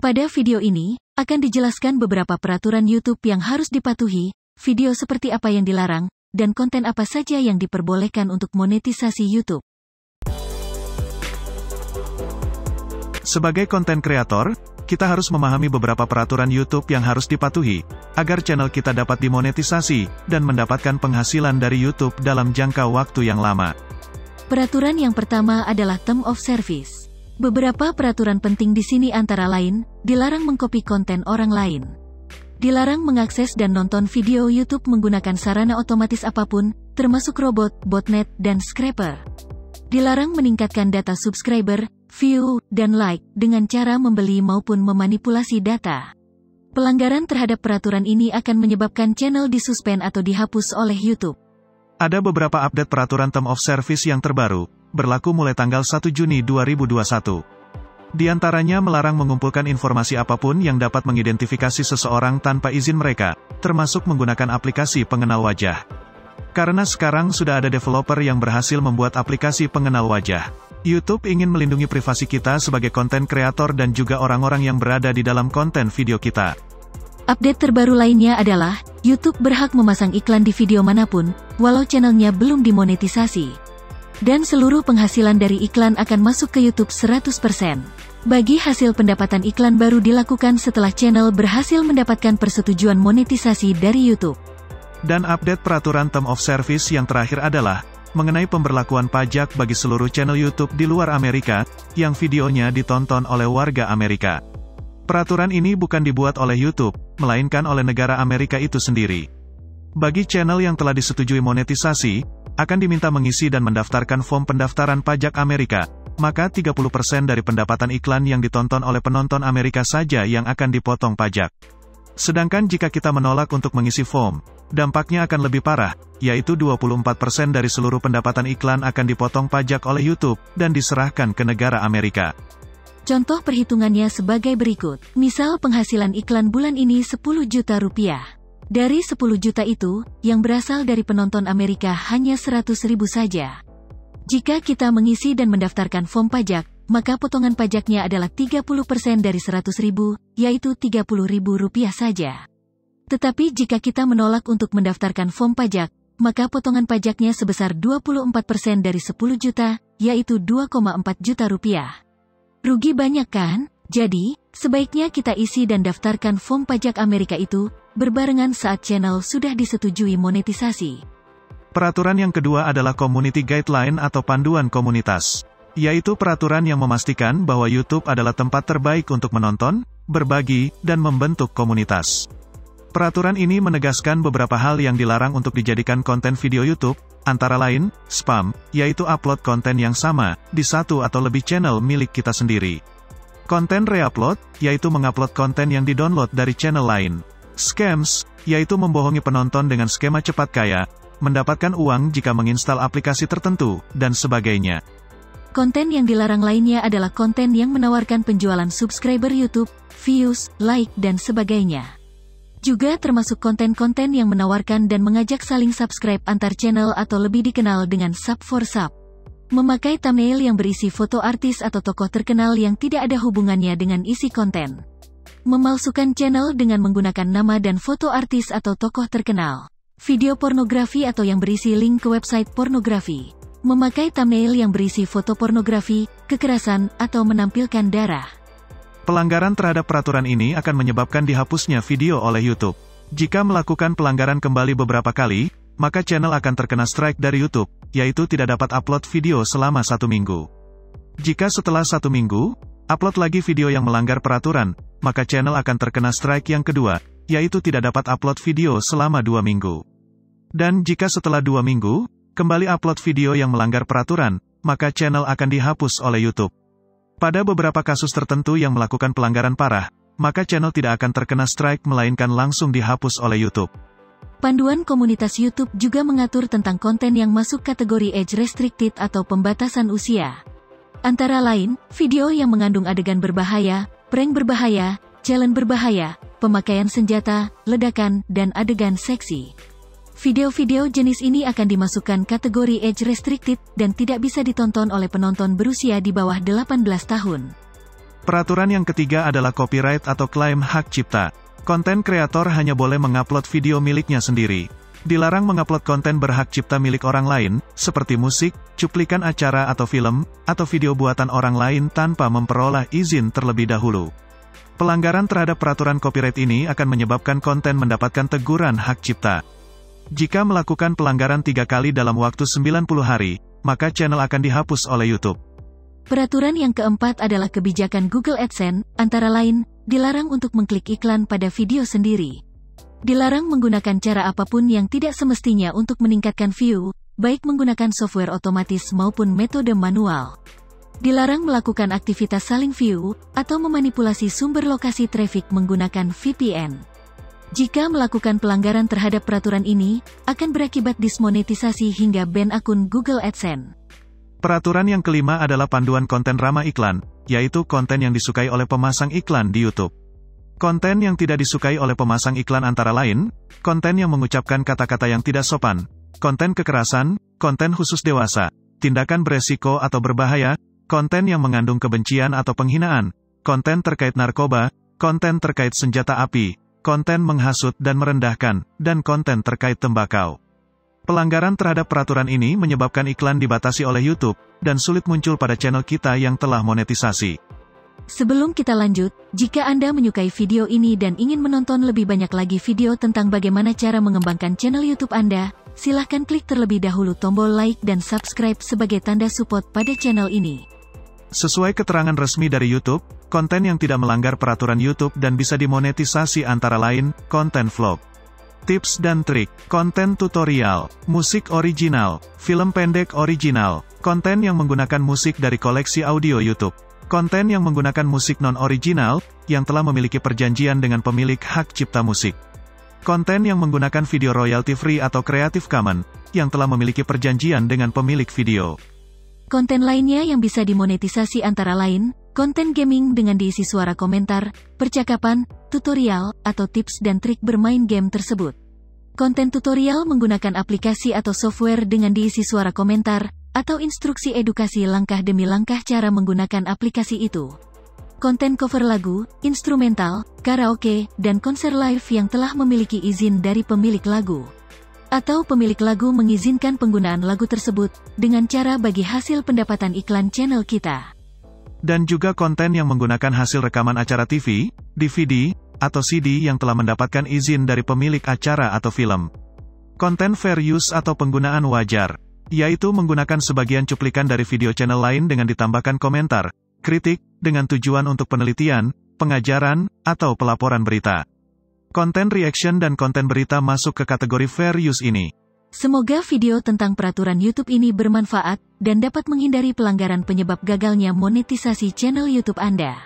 Pada video ini, akan dijelaskan beberapa peraturan YouTube yang harus dipatuhi, video seperti apa yang dilarang, dan konten apa saja yang diperbolehkan untuk monetisasi YouTube. Sebagai konten kreator, kita harus memahami beberapa peraturan YouTube yang harus dipatuhi, agar channel kita dapat dimonetisasi, dan mendapatkan penghasilan dari YouTube dalam jangka waktu yang lama. Peraturan yang pertama adalah Term of Service. Beberapa peraturan penting di sini antara lain, dilarang mengcopy konten orang lain. Dilarang mengakses dan nonton video YouTube menggunakan sarana otomatis apapun, termasuk robot, botnet, dan scraper. Dilarang meningkatkan data subscriber, view, dan like, dengan cara membeli maupun memanipulasi data. Pelanggaran terhadap peraturan ini akan menyebabkan channel disuspend atau dihapus oleh YouTube. Ada beberapa update peraturan Term of Service yang terbaru, berlaku mulai tanggal 1 Juni 2021. Di antaranya melarang mengumpulkan informasi apapun yang dapat mengidentifikasi seseorang tanpa izin mereka, termasuk menggunakan aplikasi pengenal wajah. Karena sekarang sudah ada developer yang berhasil membuat aplikasi pengenal wajah, YouTube ingin melindungi privasi kita sebagai konten kreator dan juga orang-orang yang berada di dalam konten video kita. Update terbaru lainnya adalah, YouTube berhak memasang iklan di video manapun, walau channelnya belum dimonetisasi. Dan seluruh penghasilan dari iklan akan masuk ke YouTube 100%. Bagi hasil pendapatan iklan baru dilakukan setelah channel berhasil mendapatkan persetujuan monetisasi dari YouTube. Dan update peraturan Term of Service yang terakhir adalah, mengenai pemberlakuan pajak bagi seluruh channel YouTube di luar Amerika, yang videonya ditonton oleh warga Amerika. Peraturan ini bukan dibuat oleh YouTube, melainkan oleh negara Amerika itu sendiri. Bagi channel yang telah disetujui monetisasi, akan diminta mengisi dan mendaftarkan form pendaftaran pajak Amerika, maka 30% dari pendapatan iklan yang ditonton oleh penonton Amerika saja yang akan dipotong pajak. Sedangkan jika kita menolak untuk mengisi form, dampaknya akan lebih parah, yaitu 24% dari seluruh pendapatan iklan akan dipotong pajak oleh YouTube, dan diserahkan ke negara Amerika. Contoh perhitungannya sebagai berikut. Misal penghasilan iklan bulan ini 10 juta rupiah. Dari 10 juta itu, yang berasal dari penonton Amerika hanya 100.000 saja. Jika kita mengisi dan mendaftarkan form pajak, maka potongan pajaknya adalah 30% dari 100.000, yaitu 30.000 rupiah saja. Tetapi jika kita menolak untuk mendaftarkan form pajak, maka potongan pajaknya sebesar 24% dari 10 juta, yaitu 2,4 juta rupiah. Rugi banyak kan? Jadi, sebaiknya kita isi dan daftarkan form pajak Amerika itu, berbarengan saat channel sudah disetujui monetisasi. Peraturan yang kedua adalah Community Guideline atau panduan komunitas. Yaitu peraturan yang memastikan bahwa YouTube adalah tempat terbaik untuk menonton, berbagi, dan membentuk komunitas. Peraturan ini menegaskan beberapa hal yang dilarang untuk dijadikan konten video YouTube, antara lain, spam, yaitu upload konten yang sama, di satu atau lebih channel milik kita sendiri. Konten reupload, yaitu mengupload konten yang didownload dari channel lain. Scams, yaitu membohongi penonton dengan skema cepat kaya, mendapatkan uang jika menginstal aplikasi tertentu, dan sebagainya. Konten yang dilarang lainnya adalah konten yang menawarkan penjualan subscriber YouTube, views, like, dan sebagainya. Juga termasuk konten-konten yang menawarkan dan mengajak saling subscribe antar channel atau lebih dikenal dengan sub for sub. Memakai thumbnail yang berisi foto artis atau tokoh terkenal yang tidak ada hubungannya dengan isi konten. Memalsukan channel dengan menggunakan nama dan foto artis atau tokoh terkenal. Video pornografi atau yang berisi link ke website pornografi. Memakai thumbnail yang berisi foto pornografi, kekerasan, atau menampilkan darah. Pelanggaran terhadap peraturan ini akan menyebabkan dihapusnya video oleh YouTube. Jika melakukan pelanggaran kembali beberapa kali, maka channel akan terkena strike dari YouTube, yaitu tidak dapat upload video selama 1 minggu. Jika setelah 1 minggu, upload lagi video yang melanggar peraturan, maka channel akan terkena strike yang kedua, yaitu tidak dapat upload video selama 2 minggu. Dan jika setelah 2 minggu, kembali upload video yang melanggar peraturan, maka channel akan dihapus oleh YouTube. Pada beberapa kasus tertentu yang melakukan pelanggaran parah, maka channel tidak akan terkena strike melainkan langsung dihapus oleh YouTube. Panduan komunitas YouTube juga mengatur tentang konten yang masuk kategori age restricted atau pembatasan usia. Antara lain, video yang mengandung adegan berbahaya, prank berbahaya, challenge berbahaya, pemakaian senjata, ledakan, dan adegan seksi. Video-video jenis ini akan dimasukkan kategori age restricted dan tidak bisa ditonton oleh penonton berusia di bawah 18 tahun. Peraturan yang ketiga adalah copyright atau klaim hak cipta. Konten kreator hanya boleh mengupload video miliknya sendiri. Dilarang mengupload konten berhak cipta milik orang lain, seperti musik, cuplikan acara atau film, atau video buatan orang lain tanpa memperoleh izin terlebih dahulu. Pelanggaran terhadap peraturan copyright ini akan menyebabkan konten mendapatkan teguran hak cipta. Jika melakukan pelanggaran 3 kali dalam waktu 90 hari, maka channel akan dihapus oleh YouTube. Peraturan yang keempat adalah kebijakan Google AdSense, antara lain, dilarang untuk mengklik iklan pada video sendiri. Dilarang menggunakan cara apapun yang tidak semestinya untuk meningkatkan view, baik menggunakan software otomatis maupun metode manual. Dilarang melakukan aktivitas saling view, atau memanipulasi sumber lokasi traffic menggunakan VPN. Jika melakukan pelanggaran terhadap peraturan ini, akan berakibat dismonetisasi hingga ban akun Google AdSense. Peraturan yang kelima adalah panduan konten ramah iklan, yaitu konten yang disukai oleh pemasang iklan di YouTube. Konten yang tidak disukai oleh pemasang iklan antara lain, konten yang mengucapkan kata-kata yang tidak sopan, konten kekerasan, konten khusus dewasa, tindakan beresiko atau berbahaya, konten yang mengandung kebencian atau penghinaan, konten terkait narkoba, konten terkait senjata api, konten menghasut dan merendahkan, dan konten terkait tembakau. Pelanggaran terhadap peraturan ini menyebabkan iklan dibatasi oleh YouTube, dan sulit muncul pada channel kita yang telah monetisasi. Sebelum kita lanjut, jika Anda menyukai video ini dan ingin menonton lebih banyak lagi video tentang bagaimana cara mengembangkan channel YouTube Anda, silahkan klik terlebih dahulu tombol like dan subscribe sebagai tanda support pada channel ini. Sesuai keterangan resmi dari YouTube, konten yang tidak melanggar peraturan YouTube dan bisa dimonetisasi antara lain, konten vlog, tips dan trik, konten tutorial, musik original, film pendek original, konten yang menggunakan musik dari koleksi audio YouTube, konten yang menggunakan musik non-original, yang telah memiliki perjanjian dengan pemilik hak cipta musik, konten yang menggunakan video royalty free atau Creative Commons, yang telah memiliki perjanjian dengan pemilik video. Konten lainnya yang bisa dimonetisasi antara lain, konten gaming dengan diisi suara komentar, percakapan, tutorial, atau tips dan trik bermain game tersebut. Konten tutorial menggunakan aplikasi atau software dengan diisi suara komentar, atau instruksi edukasi langkah demi langkah cara menggunakan aplikasi itu. Konten cover lagu, instrumental, karaoke, dan konser live yang telah memiliki izin dari pemilik lagu. Atau pemilik lagu mengizinkan penggunaan lagu tersebut, dengan cara bagi hasil pendapatan iklan channel kita. Dan juga konten yang menggunakan hasil rekaman acara TV, DVD, atau CD yang telah mendapatkan izin dari pemilik acara atau film. Konten fair use atau penggunaan wajar, yaitu menggunakan sebagian cuplikan dari video channel lain dengan ditambahkan komentar, kritik, dengan tujuan untuk penelitian, pengajaran, atau pelaporan berita. Konten reaction dan konten berita masuk ke kategori fair use ini. Semoga video tentang peraturan YouTube ini bermanfaat, dan dapat menghindari pelanggaran penyebab gagalnya monetisasi channel YouTube Anda.